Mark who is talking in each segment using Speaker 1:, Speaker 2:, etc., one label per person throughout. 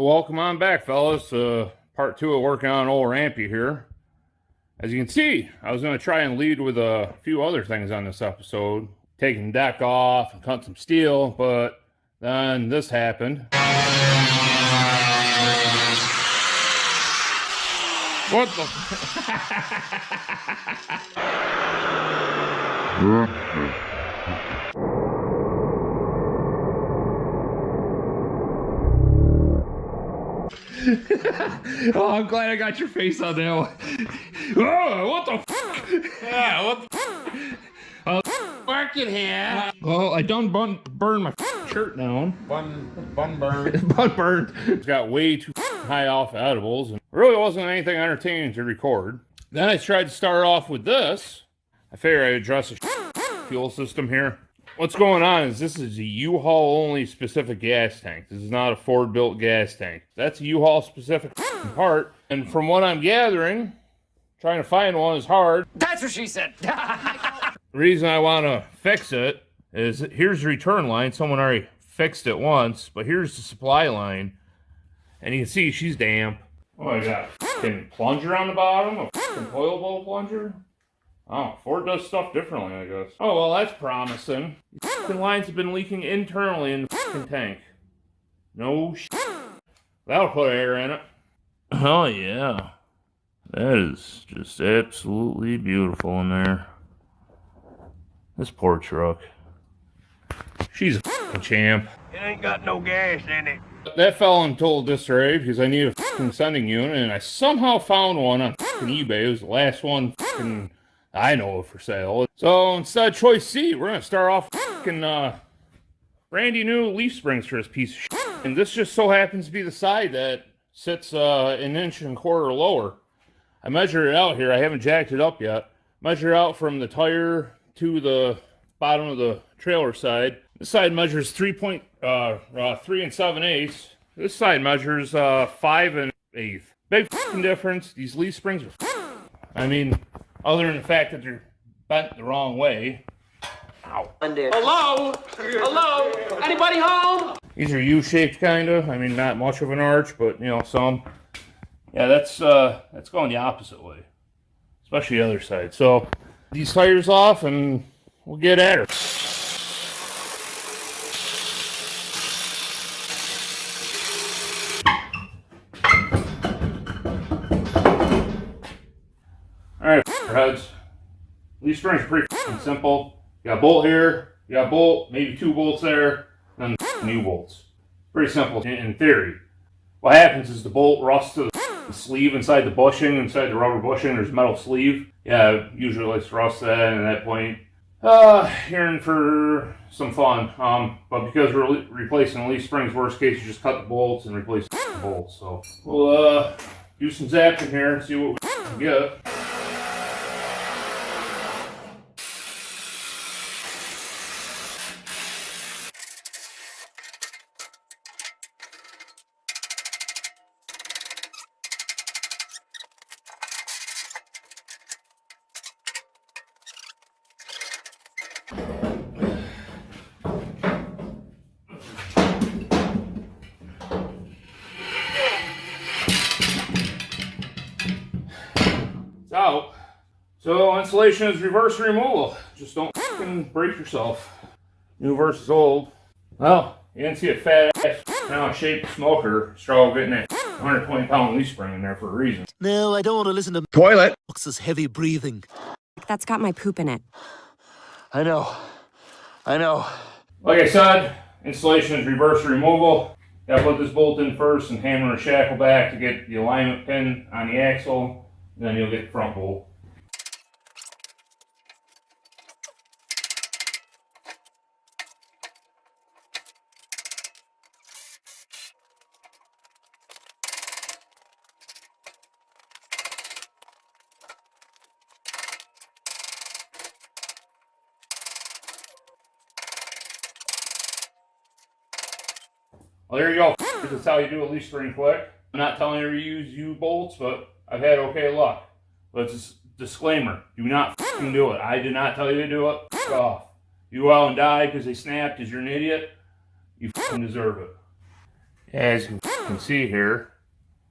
Speaker 1: So welcome on back, fellas, to part 2 of working on old Rampy here. As you can see, I was going to try and lead with a few other things on this episode. Taking deck off and cutting some steel, but then this happened. What the? Oh, I'm glad I got your face on that one. Oh, what the fuck? Yeah, what the
Speaker 2: Working here.
Speaker 1: Well, I done burned my shirt down.
Speaker 2: Bun burn.
Speaker 1: Bun burned. It's got way too high off edibles, and really wasn't anything entertaining to record. Then I tried to start off with this. I figured I'd address the fuel system here. What's going on is this is a U-Haul only specific gas tank. This is not a Ford built gas tank. That's a U-Haul specific part. And from what I'm gathering, trying to find one is hard.
Speaker 2: That's what she said.
Speaker 1: The reason I want to fix it is here's the return line. Someone already fixed it once, but here's the supply line. And you can see she's damp. Oh, I got a fucking plunger on the bottom, a fucking oil bowl plunger. Oh, Ford does stuff differently, I guess. Oh, well, that's promising. The fucking lines have been leaking internally in the fucking tank. No shit. That'll put air in it. Oh, yeah. That is just absolutely beautiful in there. This poor truck. She's a fucking champ.
Speaker 2: It ain't got no gas in it.
Speaker 1: That fell in total disarray because I need a fucking sending unit, and I somehow found one on fucking eBay. It was the last one fucking I know of for sale. So instead of choice C, we're gonna start off with fucking brandy new leaf springs for this piece of shit. And this just so happens to be the side that sits an inch and a quarter lower. I measured it out here. I haven't jacked it up yet. Measure out from the tire to the bottom of the trailer side. This side measures 3 7/8. This side measures 5 1/8. Big fucking difference. These leaf springs are I mean, other than the fact that they're bent the wrong way. Ow.
Speaker 2: Hello? Hello? Anybody home?
Speaker 1: These are U-shaped, kind of. I mean, not much of an arch, but, you know, some. Yeah, that's going the opposite way. Especially the other side. So, these tires off, and we'll get at her. Alright, heads. These springs are pretty simple. You got a bolt here, you got a bolt, maybe 2 bolts there, then new bolts. Pretty simple in theory. What happens is the bolt rusts to the sleeve inside the bushing, inside the rubber bushing, there's a metal sleeve. Yeah, usually likes to rust that, and at that point, you're in for some fun. But because we're replacing the leaf springs, worst case, you just cut the bolts and replace the bolts. So we'll do some zapping here and see what we can get. It's out. So insulation is reverse removal. Just don't fucking break yourself. New versus old. Well, you didn't see a fat ass now shaped smoker struggle getting that 120-pound leaf spring in there for a reason.
Speaker 3: No, I don't want to listen to
Speaker 4: Toilet.
Speaker 3: Box's heavy breathing.
Speaker 5: That's got my poop in it.
Speaker 3: I know.
Speaker 1: Like I said, insulation is reverse removal. Gotta put this bolt in first and hammer the shackle back to get the alignment pin on the axle. And then you'll get the front bolt. Well, there you go. This is how you do a leaf spring quick. I'm not telling you to use U-bolts, but I've had okay luck. But it's a disclaimer. Do not fucking do it. I did not tell you to do it. Fuck off. You go out and die because they snapped because you're an idiot. You fucking deserve it. As you can can see here,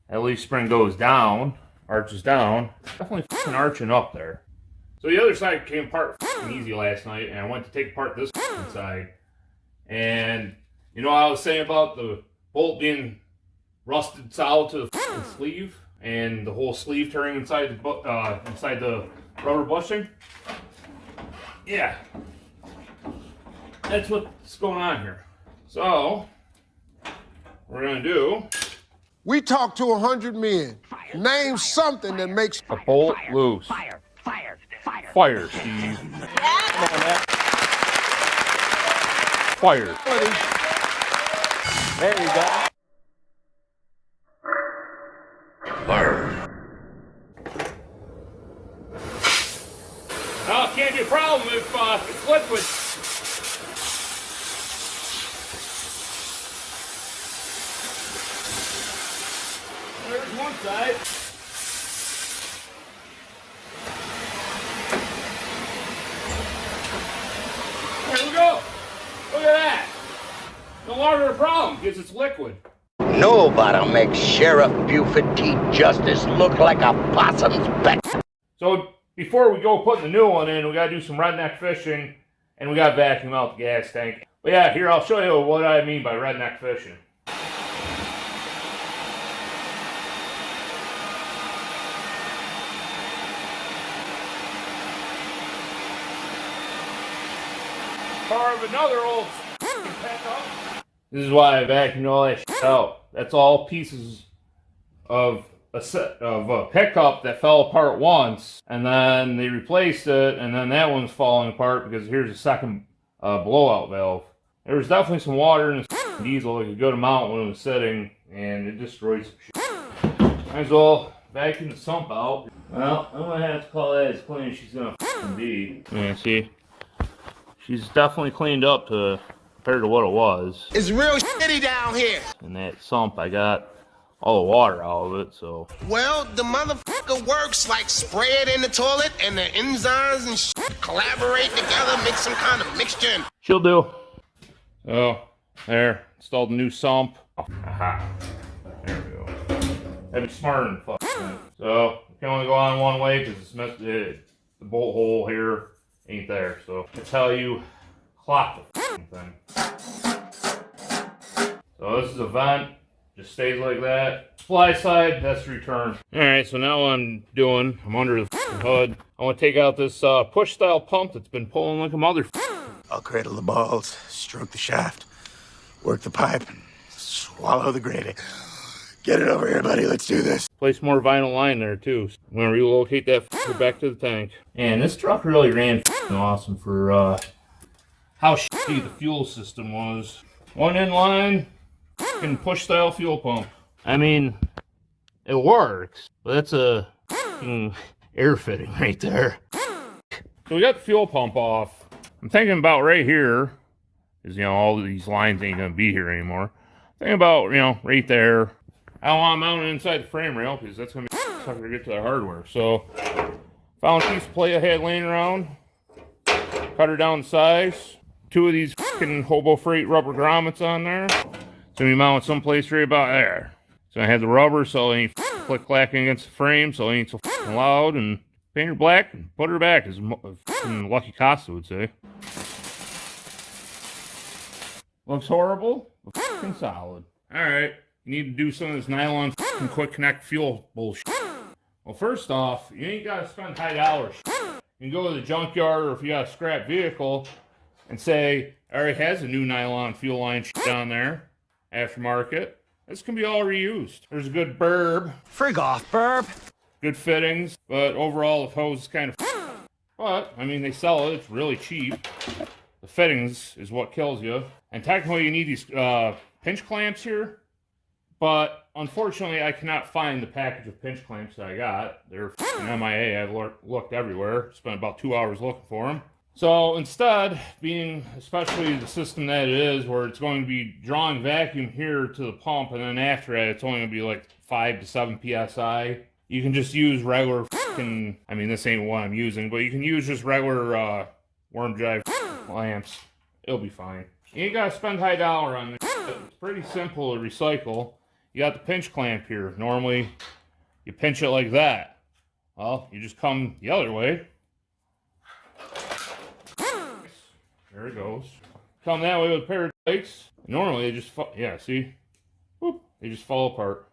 Speaker 1: that leaf spring goes down, arches down, definitely arching up there. So the other side came apart easy last night, and I went to take apart this side. And you know, I was saying about the bolt being rusted solid to the sleeve, and the whole sleeve turning inside the rubber bushing. Yeah, that's what's going on here. So what we're gonna do.
Speaker 4: We talked to 100 men. Name something that makes
Speaker 1: A bolt loose.
Speaker 2: Fire,
Speaker 1: Fire, Steve.
Speaker 2: Come on, man.
Speaker 1: Fire.
Speaker 2: There you go.
Speaker 1: Fire. Oh, it can't be a problem if it's liquid. There's one side. There we go. Look at that. No longer a problem because it's liquid.
Speaker 6: Nobody makes Sheriff Buford T. Justice look like a possum's back.
Speaker 1: So before we go putting the new one in, we got to do some redneck fishing, and we got to vacuum out the gas tank. But yeah, here, I'll show you what I mean by redneck fishing. Part of another old pickup. This is why I vacuumed all that shit out. That's all pieces of a pickup that fell apart once, and then they replaced it, and then that one's falling apart because here's a second blowout valve. There was definitely some water in the diesel, like a good amount when it was sitting, and it destroyed some shit. Might as well vacuum the sump out. Well, I'm gonna have to call that as clean as she's gonna be. Yeah, see, she's definitely cleaned up compared to what it was.
Speaker 4: it's real shitty down here.
Speaker 1: And that sump, I got all the water out of it, so.
Speaker 4: Well, the motherfucker works like spray it in the toilet and the enzymes and shit collaborate together, make some kind of mixture.
Speaker 1: She'll do. Oh, there. Installed a new sump. Aha. There we go. That'd be smarter than fuck. So, it can only go on one way because the bolt hole here ain't there. So, that's how you clock the thing. So, this is a vent. Just stays like that. Supply side, that's return. Alright, so now what I'm under the hood. I want to take out this push style pump that's been pulling like a mother.
Speaker 3: I'll cradle the balls, stroke the shaft, work the pipe, and swallow the gravy. Get it over here, buddy. Let's do this.
Speaker 1: Place more vinyl line there too. I'm gonna relocate that back to the tank. And this truck really ran awesome for how shitty the fuel system was. One inline and push style fuel pump. I mean, it works, but that's a air fitting right there. So we got the fuel pump off. I'm thinking about right here, because you know all these lines ain't gonna be here anymore. Thinking about right there. I don't want to mount it inside the frame rail because that's gonna be sucker to get to the hardware. So found a piece of plate I had laying around, cut her down to size. 2 of these fucking Hobo Freight rubber grommets on there. It's gonna be mounted someplace right about there. So I had the rubber so it ain't click clacking against the frame, so it ain't so fucking loud, and paint her black and put her back, as Lucky Costa would say. Looks horrible, but fucking solid. Alright, you need to do some of this nylon fucking quick connect fuel bullshit. Well, first off, you ain't gotta spend high dollars. You can go to the junkyard, or if you got a scrap vehicle, and say, alright, has a new nylon fuel line on there, aftermarket. This can be all reused. There's a good burb.
Speaker 2: Frig off, burb.
Speaker 1: Good fittings, but overall the hose is kind of. But I mean, they sell it. It's really cheap. The fittings is what kills you. And technically, you need these pinch clamps here. But unfortunately, I cannot find the package of pinch clamps that I got. They're MIA. I've looked everywhere. Spent about 2 hours looking for them. So instead, being especially the system that it is, where it's going to be drawing vacuum here to the pump, and then after that, it's only going to be like 5 to 7 psi. You can just use regular fucking, I mean, this ain't what I'm using, but you can use just regular worm drive lamps. It'll be fine. You ain't gotta spend high dollar on this. It's pretty simple to recycle. you got the pinch clamp here. Normally, you pinch it like that. Well, you just come the other way. There it goes. Come that way with a pair of spikes. Normally, they just yeah, see? Whoop, they just fall apart.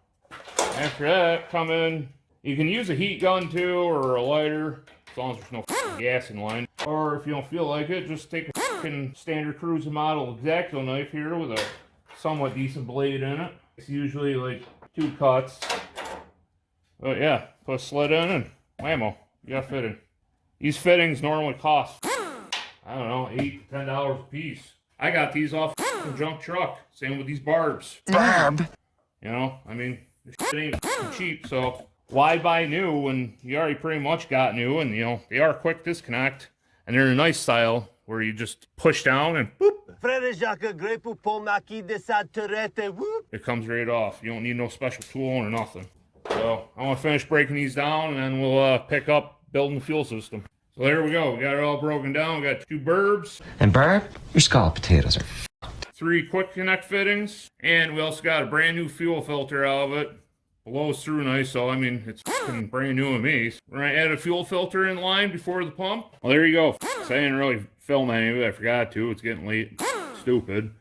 Speaker 1: After that, come in. You can use a heat gun too, or a lighter, as long as there's no gas in line. Or if you don't feel like it, just take a standard cruiser model X-Acto knife here with a somewhat decent blade in it. It's usually like 2 cuts. But yeah, put a slit in and whammo, you got fitting. These fittings normally cost, I don't know, $8 to $10 a piece. I got these off a junk truck. Same with these barbs.
Speaker 2: Barb.
Speaker 1: You know, I mean, this shit ain't cheap, so why buy new when you already pretty much got new? And, you know, they are quick disconnect, and they're in a nice style where you just push down and boop. It comes right off. You don't need no special tool or nothing. So I want to finish breaking these down, and then we'll pick up building the fuel system. So there we go. We got it all broken down. We got 2 burbs.
Speaker 2: And Barb, your scalloped potatoes are
Speaker 1: 3 quick connect fittings. And we also got a brand new fuel filter out of it. Blows through nice, so I mean, it's fucking brand new to me. We're gonna add a fuel filter in line before the pump. Well, there you go. I didn't really film any of it. I forgot to. It's getting late. Stupid.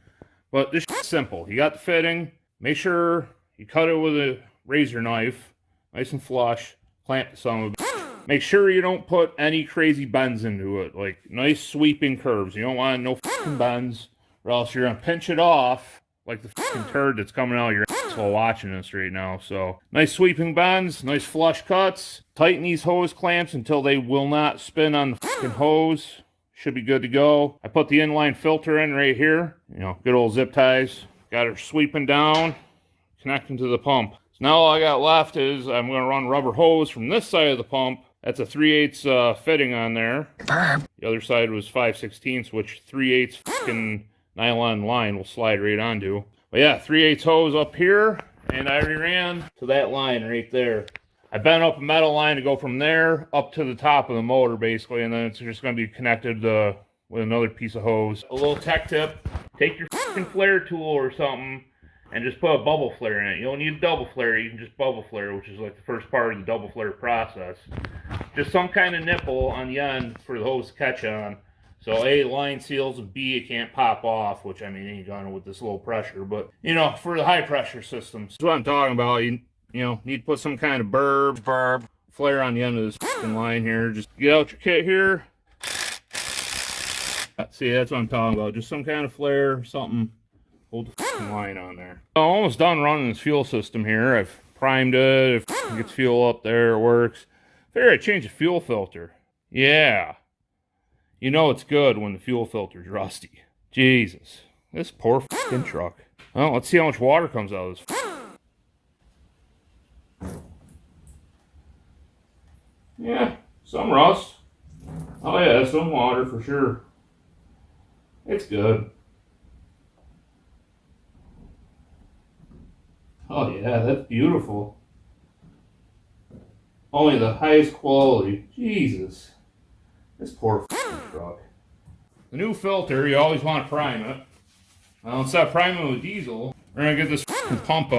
Speaker 1: But this shit's simple. You got the fitting. Make sure you cut it with a razor knife. Nice and flush. Clamp the son of a bitch. Make sure you don't put any crazy bends into it. Like, nice sweeping curves. You don't want no fucking bends, or else you're gonna pinch it off like the fucking turd that's coming out of your ass while watching this right now. So, nice sweeping bends, nice flush cuts. Tighten these hose clamps until they will not spin on the fucking hose. Should be good to go. I put the inline filter in right here. You know, good old zip ties. Got her sweeping down, connecting to the pump. So now all I got left is I'm going to run rubber hose from this side of the pump. That's a 3/8 fitting on there.
Speaker 2: Barb.
Speaker 1: The other side was 5/16, which 3/8 fucking nylon line will slide right onto. But yeah, 3/8 hose up here, and I already ran to that line right there. I bent up a metal line to go from there up to the top of the motor, basically, and then it's just going to be connected with another piece of hose. A little tech tip: take your fucking flare tool or something and just put a bubble flare in it. You don't need a double flare, you can just bubble flare, which is like the first part of the double flare process. Just some kind of nipple on the end for the hose to catch on. So A, line seals, and B, it can't pop off, which I mean, ain't gonna with this low pressure, but you know, for the high pressure systems. That's what I'm talking about. You know, need to put some kind of burb flare on the end of this fucking line here. Just get out your kit here. See, that's what I'm talking about. Just some kind of flare, something. Hold the fucking line on there. I'm almost done running this fuel system here. I've primed it. If it gets fuel up there, it works. Figure I change the fuel filter. Yeah. You know it's good when the fuel filter's rusty. Jesus. This poor fucking truck. Well, let's see how much water comes out of this. Yeah, some rust. Oh yeah, some water for sure. It's good. Oh yeah, that's beautiful. Only the highest quality. Jesus. This poor truck. The new filter, you always want to prime it. Well, instead of priming with diesel, we're going to get this pump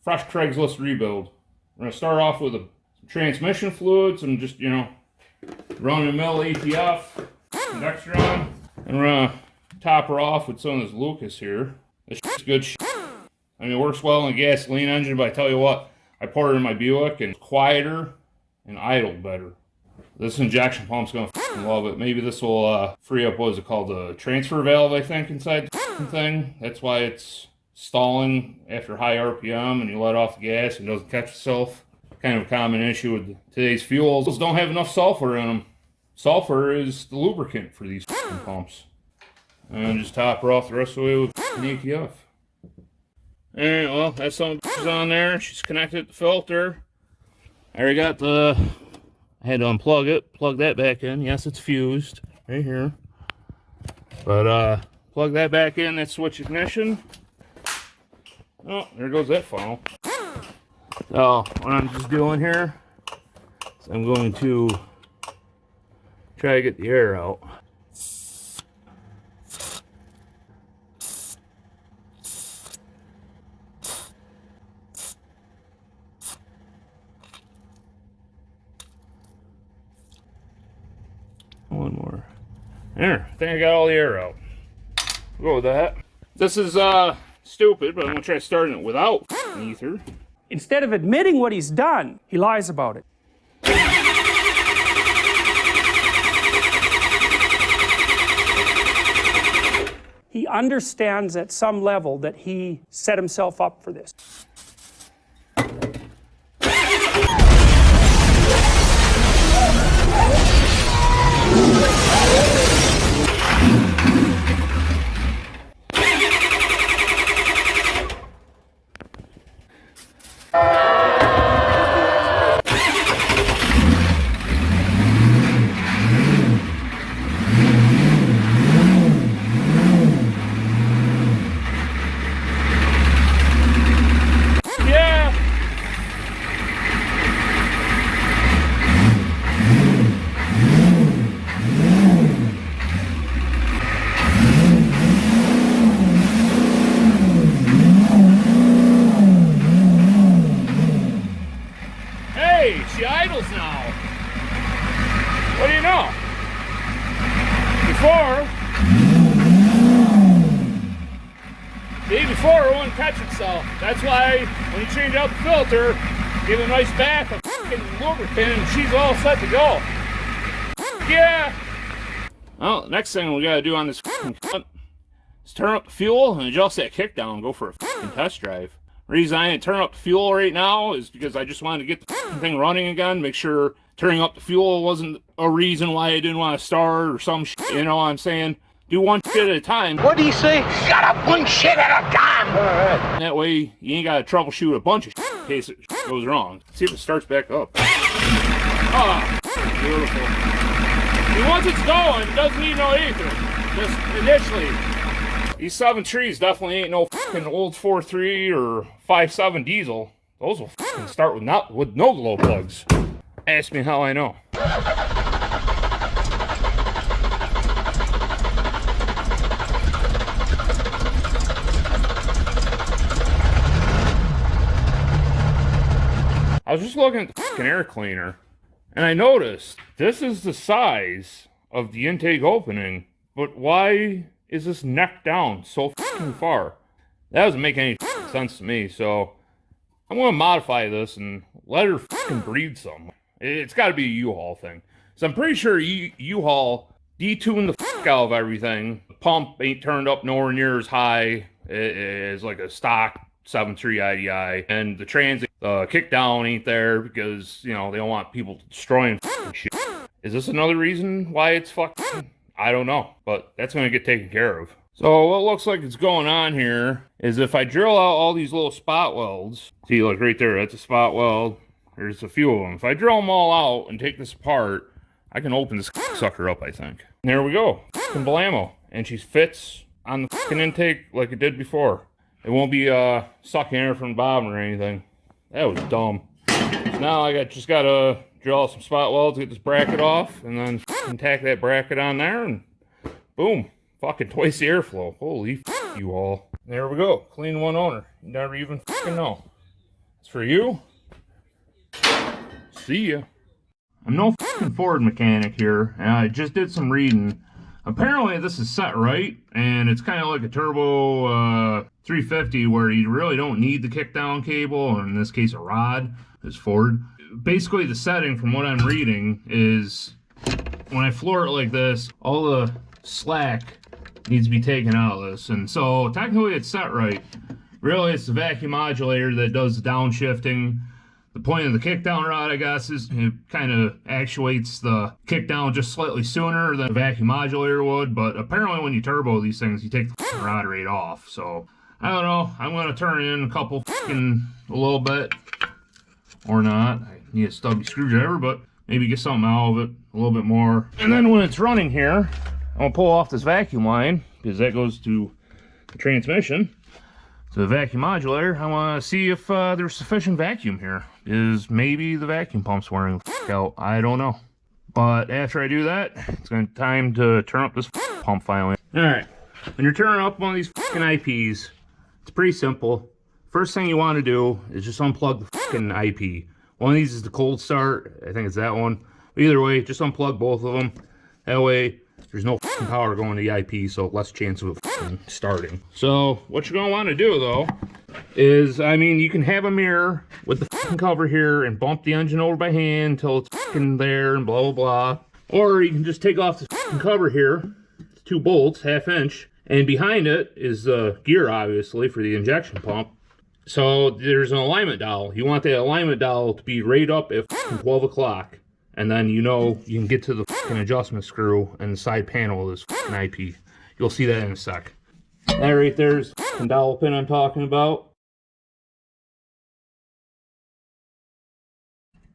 Speaker 1: fresh Craigslist rebuild. We're going to start off with some transmission fluid, some just, you know, run-of-the-mill ATF, some Dextron. And we're going to top her off with some of this Lucas here. This shit's good shit. I mean, it works well in a gasoline engine, but I tell you what, I poured it in my Buick and it's quieter and idled better. This injection pump's gonna fucking love it. Maybe this will free up, what is it called, the transfer valve, I think, inside the thing. That's why it's stalling after high RPM and you let off the gas and it doesn't catch itself. Kind of a common issue with today's fuels. Those don't have enough sulfur in them. Sulfur is the lubricant for these pumps. And just top her off the rest of the way with an ATF. Alright, well, that's some on there. She's connected to the filter. I already got I had to unplug it, plug that back in. Yes, it's fused right here. But plug that back in, that switch ignition. Oh, there goes that funnel. So what I'm just doing here is I'm going to try to get the air out. There, I think I got all the air out. We'll go with that. This is stupid, but I'm gonna try starting it without ether.
Speaker 7: Instead of admitting what he's done, he lies about it. He understands at some level that he set himself up for this.
Speaker 1: She idles now. What do you know? Before it wouldn't catch itself. That's why when you change out the filter, give it a nice bath of fucking lubricant and she's all set to go. Yeah. Well, next thing we gotta do on this is turn up the fuel and adjust that kickdown and go for a fucking test drive. The reason I didn't turn up the fuel right now is because I just wanted to get the thing running again, make sure turning up the fuel wasn't a reason why I didn't want to start or some shit, you know what I'm saying? Do one shit at a time.
Speaker 6: What do you say? Shut up, one shit at a time!
Speaker 1: Alright. That way, you ain't gotta troubleshoot a bunch of shit in case it goes wrong. Let's see if it starts back up. Ah, beautiful. And once it's going, it doesn't need no ether. Just initially. These 7 trees definitely ain't no fucking old 4.3 or 5.7 diesel. Those will fucking start with no glow plugs. Ask me how I know. I was just looking at the fucking air cleaner, and I noticed this is the size of the intake opening, but why is this neck down so fucking far? That doesn't make any sense to me, so I'm going to modify this and let her fucking breathe some. It's got to be a U-Haul thing. So I'm pretty sure U-Haul detuned the fuck out of everything. The pump ain't turned up nowhere near as high as like a stock 7.3 IDI, and the transit kickdown ain't there because, you know, they don't want people destroying shit. Is this another reason why it's fucking? I don't know, but that's going to get taken care of. So what looks like it's going on here is if I drill out all these little spot welds, see, like right there, that's a spot weld. There's a few of them. If I drill them all out and take this apart, I can open this sucker up, I think. And there we go. Fucking blammo. And she fits on the fucking intake like it did before. It won't be sucking air from the bottom or anything. That was dumb. So now I just gotta drill out some spot welds, get this bracket off, and then fucking tack that bracket on there, and boom. Fucking twice the airflow. Holy you all. There we go. Clean one owner. You never even fucking know. It's for you. See ya. I'm no fucking Ford mechanic here, and I just did some reading. Apparently this is set right, and it's kind of like a turbo 350 where you really don't need the kickdown cable, or in this case a rod, is Ford. Basically the setting from what I'm reading is when I floor it like this, all the slack needs to be taken out of this, and so technically it's set right. Really it's the vacuum modulator that does the downshifting. The point of the kickdown rod, I guess, is it kind of actuates the kickdown just slightly sooner than a vacuum modulator would, but apparently when you turbo these things, you take the rod right off. So, I don't know. I'm going to turn in a little bit, or not. I need a stubby screwdriver, but maybe get something out of it a little bit more. And then when it's running here, I'm going to pull off this vacuum line, because that goes to the transmission. So the vacuum modulator, I want to see if there's sufficient vacuum here. Is maybe the vacuum pump's wearing the fuck out? I don't know. But after I do that, it's going to time to turn up this pump finally. Alright, when you're turning up one of these fucking IPs, it's pretty simple. First thing you want to do is just unplug the fucking IP. One of these is the cold start. I think it's that one. But either way, just unplug both of them. That way, There's no fucking power going to the IP, so less chance of it fucking starting. So what you're gonna want to do though is, I mean, you can have a mirror with the fucking cover here and bump the engine over by hand until it's fucking there and blah blah blah. Or you can just take off the fucking cover here, 2 bolts, 1/2 inch, and behind it is the gear, obviously, for the injection pump. So there's an alignment dowel. You want that alignment dowel to be right up at 12 o'clock. And then you know you can get to the fucking adjustment screw and the side panel of this fucking IP. You'll see that in a sec. That right there is the fucking dowel pin I'm talking about.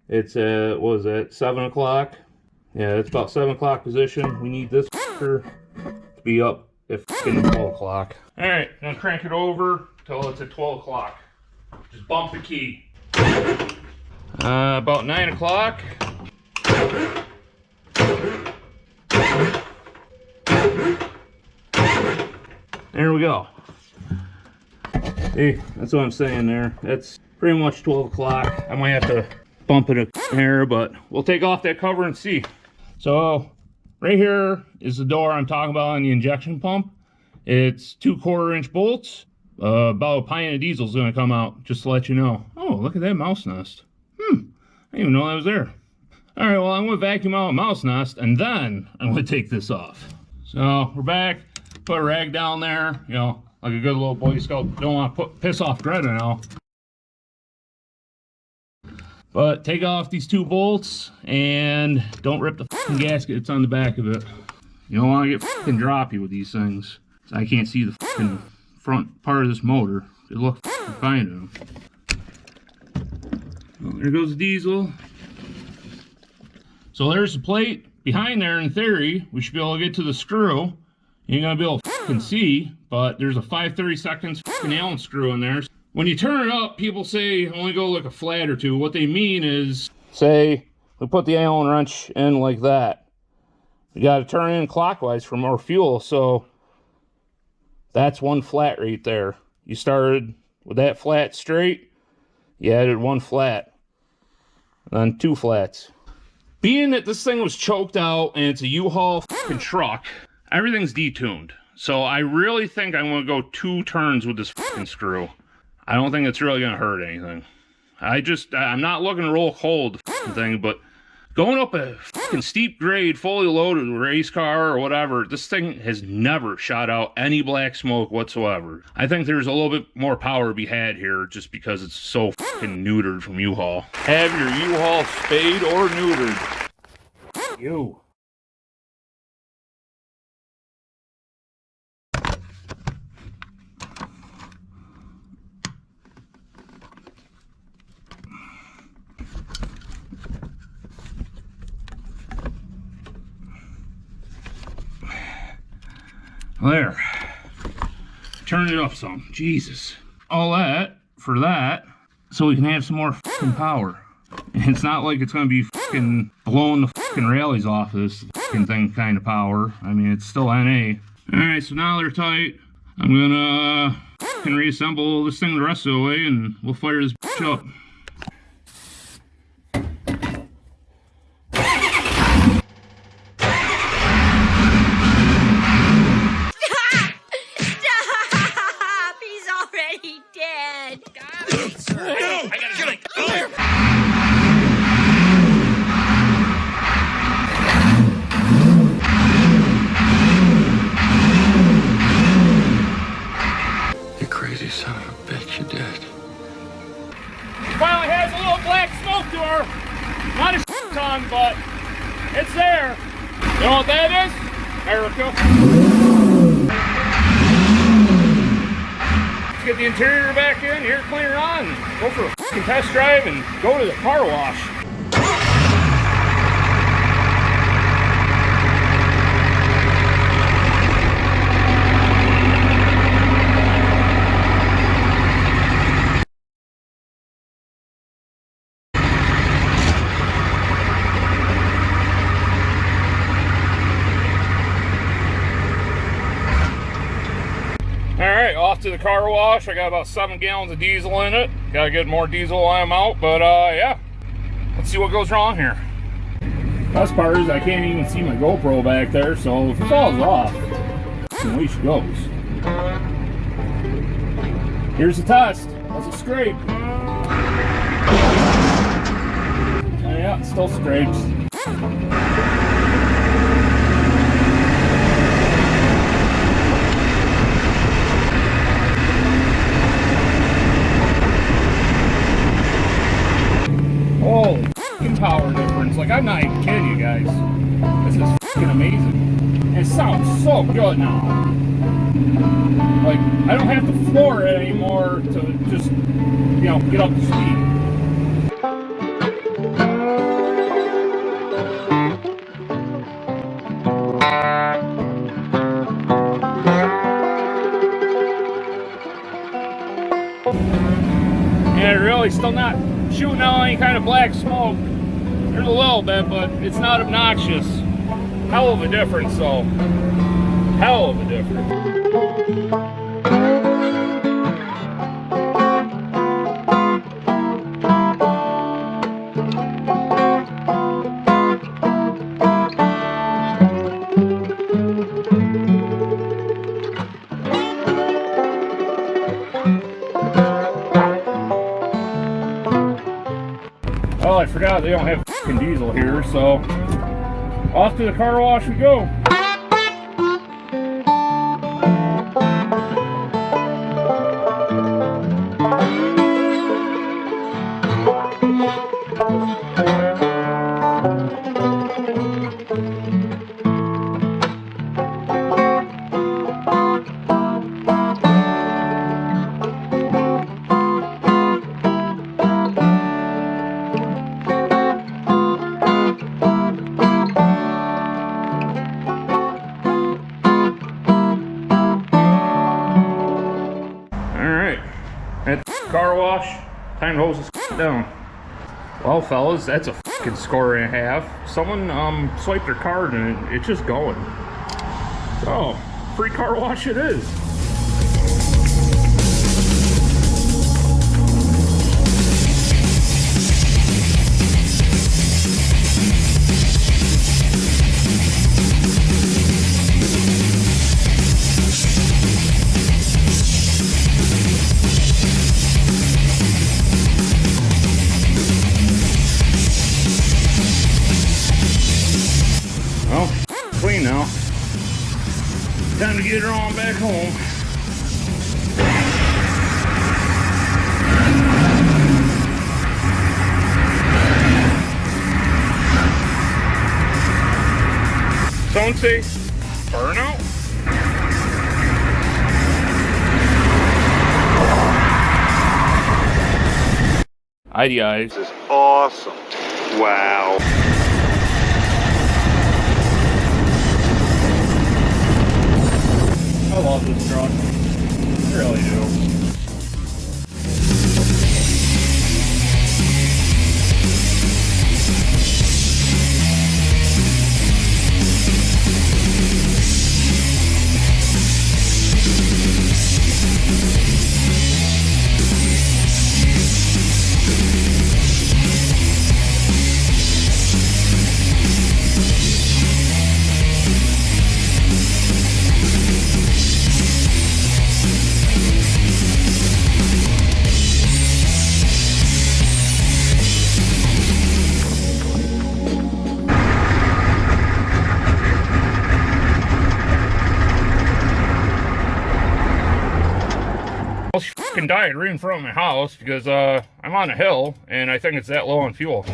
Speaker 1: It's what was that, 7 o'clock? Yeah, it's about 7 o'clock position. We need this fucker to be up at fucking 12 o'clock. Alright, gonna crank it over till it's at 12 o'clock. Just bump the key. About 9 o'clock. There we go. Hey, that's what I'm saying there. That's pretty much 12 o'clock. I might have to bump it a hair, but we'll take off that cover and see. So right here is the door I'm talking about on the injection pump. It's 2 1/4 inch bolts. About a pint of diesel is going to come out, just to let you know. Oh, look at that mouse nest. I didn't even know that was there. All right, well, I'm going to vacuum out a mouse nest, and then I'm going to take this off. So we're back. Put a rag down there, you know, like a good little Boy Scout. Don't want to piss off Greta now. But take off these 2 bolts, and don't rip the fucking gasket that's on the back of it. You don't want to get fucking droppy with these things. So I can't see the fucking front part of this motor. It looks fucking fine to them. Well, there goes the diesel. So there's the plate. Behind there, in theory, we should be able to get to the screw. You ain't gonna be able to fucking see, but there's a 5/32 fucking Allen screw in there. When you turn it up, people say only go like a flat or 2. What they mean is, say, we put the Allen wrench in like that. We gotta turn it in clockwise for more fuel, so that's 1 flat right there. You started with that flat straight, you added 1 flat, then 2 flats. Being that this thing was choked out and it's a U-Haul fucking truck, everything's detuned. So I really think I'm gonna go 2 turns with this fucking screw. I don't think it's really gonna hurt anything. I'm not looking to roll cold the fucking thing, but going up a fucking steep grade, fully loaded race car or whatever, this thing has never shot out any black smoke whatsoever. I think there's a little bit more power to be had here just because it's so fucking neutered from U-Haul. Have your U-Haul spayed or neutered. You. There. Turn it up some. Jesus. All that for that, so we can have some more fucking power. And it's not like it's going to be fucking blowing the fucking rallies off this fucking thing kind of power. I mean, it's still NA. Alright, so now they're tight. I'm going to fucking reassemble this thing the rest of the way and we'll fire this bitch up.
Speaker 3: Son of a bitch, you're dead.
Speaker 1: Finally has a little black smoke to her. Not a ton, but it's there. You know what that is? America. Let's get the interior back in, air cleaner on, and go for a fucking test drive and go to the car wash. Alright, off to the car wash. I got about 7 gallons of diesel in it. Gotta get more diesel while I'm out, but yeah. Let's see what goes wrong here. Best part is I can't even see my GoPro back there, so if it falls off, the way she goes. Here's the test. Does it scrape? Yeah, it still scrapes. Holy f***ing power difference. Like, I'm not even kidding you guys. This is f***ing amazing. It sounds so good now. Like, I don't have to floor it anymore to just, you know, get up to speed. And really still not shooting out any kind of black smoke. There's a little bit, but it's not obnoxious. Hell of a difference, though. Hell of a difference. Oh, I forgot they don't have f***ing diesel here, so off to the car wash we go. At the car wash, time to hose this down. Well, fellas, that's a fucking score and a half. Someone swiped their card and it's just going. So, free car wash it is. Well, clean now. Time to get her on back home. Someone say burnout? IDI.
Speaker 8: This is awesome. Wow.
Speaker 1: I love this truck. I really do. Well, she fucking died right in front of my house because I'm on a hill and I think it's that low on fuel.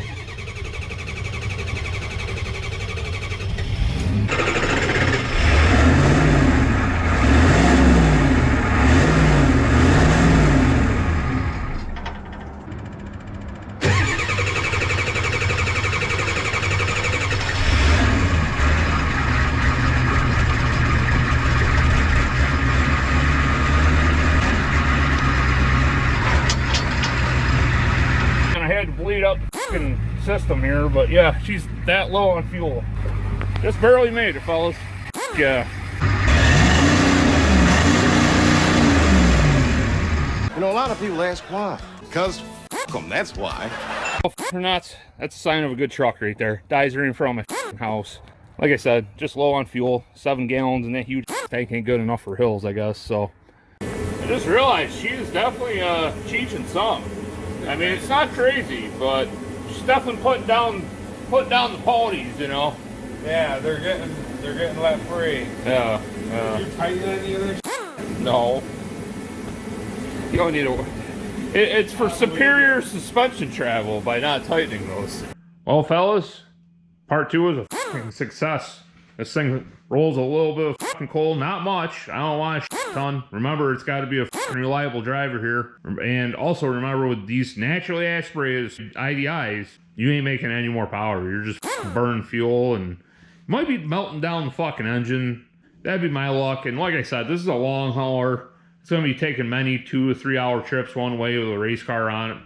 Speaker 1: To bleed up the fucking system here, but yeah, she's that low on fuel. Just barely made it, fellas. Yeah.
Speaker 9: You know, a lot of people ask why. Because f*** them, that's why.
Speaker 1: or not, that's a sign of a good truck right there. Dies right in front of my house. Like I said, just low on fuel. 7 gallons, and that huge tank ain't good enough for hills, I guess. So I just realized she is definitely cheating some. I mean, it's not crazy, but she's definitely putting down the ponies, you know.
Speaker 9: Yeah, they're getting let free.
Speaker 1: Yeah.
Speaker 9: You tighten any of this?
Speaker 1: No. You don't need to. It's for superior suspension travel by not tightening those. Well, fellas, part 2 is a fucking success. This thing rolls a little bit of fucking coal, not much. I don't want a ton. Remember, it's got to be a fucking reliable driver here. And also remember, with these naturally aspirated IDIs, you ain't making any more power. You're just burning fuel, and you might be melting down the fucking engine. That'd be my luck. And like I said, this is a long hauler. It's going to be taking many 2 to 3 hour trips one way with a race car on it.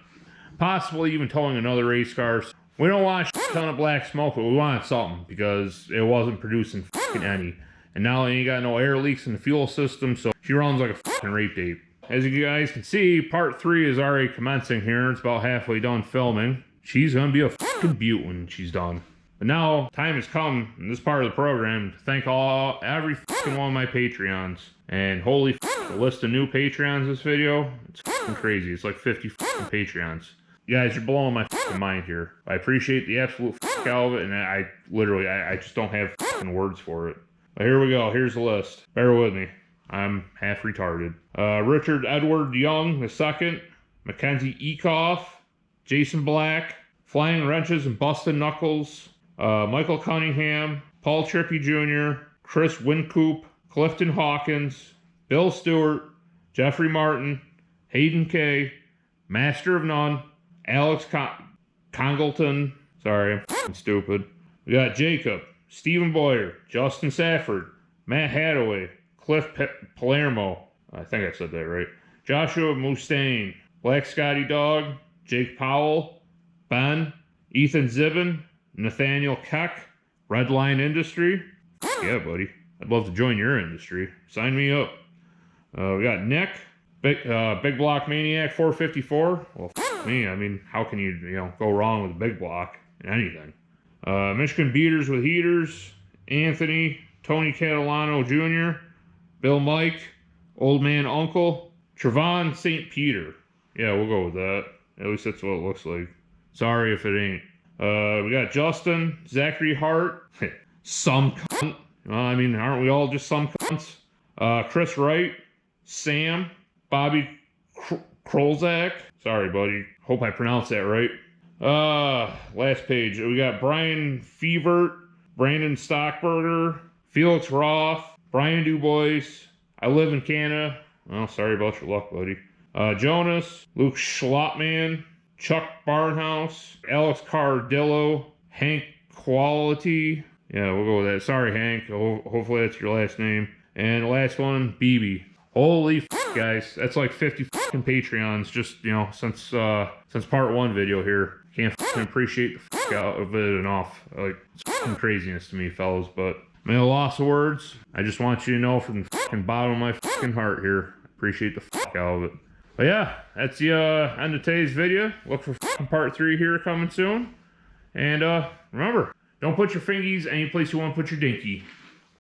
Speaker 1: Possibly even towing another race car. We don't want a ton of black smoke, but we want something because it wasn't producing fucking any. And now it ain't got no air leaks in the fuel system, so she runs like a fucking rape tape. As you guys can see, part 3 is already commencing here. It's about halfway done filming. She's going to be a fucking beaut when she's done. But now, time has come in this part of the program to thank every fucking one of my Patreons. And holy fuck, the list of new Patreons this video, it's fucking crazy. It's like 50 fucking Patreons. You guys are blowing my fucking mind here. I appreciate the absolute fuck out of it, and I literally just don't have fucking words for it. But here we go. Here's the list. Bear with me. I'm half retarded. Richard Edward Young II, Mackenzie Ecoff, Jason Black, Flying Wrenches and Busted Knuckles, Michael Cunningham, Paul Trippy Jr., Chris Wincoop, Clifton Hawkins, Bill Stewart, Jeffrey Martin, Hayden K, Master of None, Alex Congleton. Sorry, I'm f***ing stupid. We got Jacob, Stephen Boyer, Justin Safford, Matt Hadaway, Cliff Palermo. I think I said that right. Joshua Mustaine, Black Scotty Dog, Jake Powell, Ben, Ethan Zibin, Nathaniel Keck, Redline Industry. Yeah, buddy. I'd love to join your industry. Sign me up. We got Nick, Big Block Maniac 454. Well, f me. I mean, how can you go wrong with a big block in anything? Michigan Beaters with Heaters, Anthony, Tony Catalano Jr., Bill Mike, Old Man Uncle, Trevon St. Peter. Yeah, we'll go with that. At least that's what it looks like. Sorry if it ain't. We got Justin, Zachary Hart, some cunt. I mean, aren't we all just some cunts? Chris Wright, Sam, Bobby Krolzak. Sorry, buddy. Hope I pronounced that right. Last page. We got Brian Feevert, Brandon Stockberger, Felix Roth, Brian Dubois. I live in Canada. Well, sorry about your luck, buddy. Jonas, Luke Schlotman, Chuck Barnhouse, Alex Cardillo, Hank Quality. Yeah, we'll go with that. Sorry, Hank. Hopefully that's your last name. And the last one, BB. Holy f***, guys. That's like 50 fucking Patreons just, since part 1 video here. Can't fucking appreciate the f*** out of it enough. Like, it's fucking craziness to me, fellas. But, may the loss of words. I just want you to know from the fucking bottom of my fucking heart here. Appreciate the fuck out of it. But yeah, that's the end of today's video. Look for fucking part 3 here coming soon. And remember, don't put your fingies any place you want to put your dinky.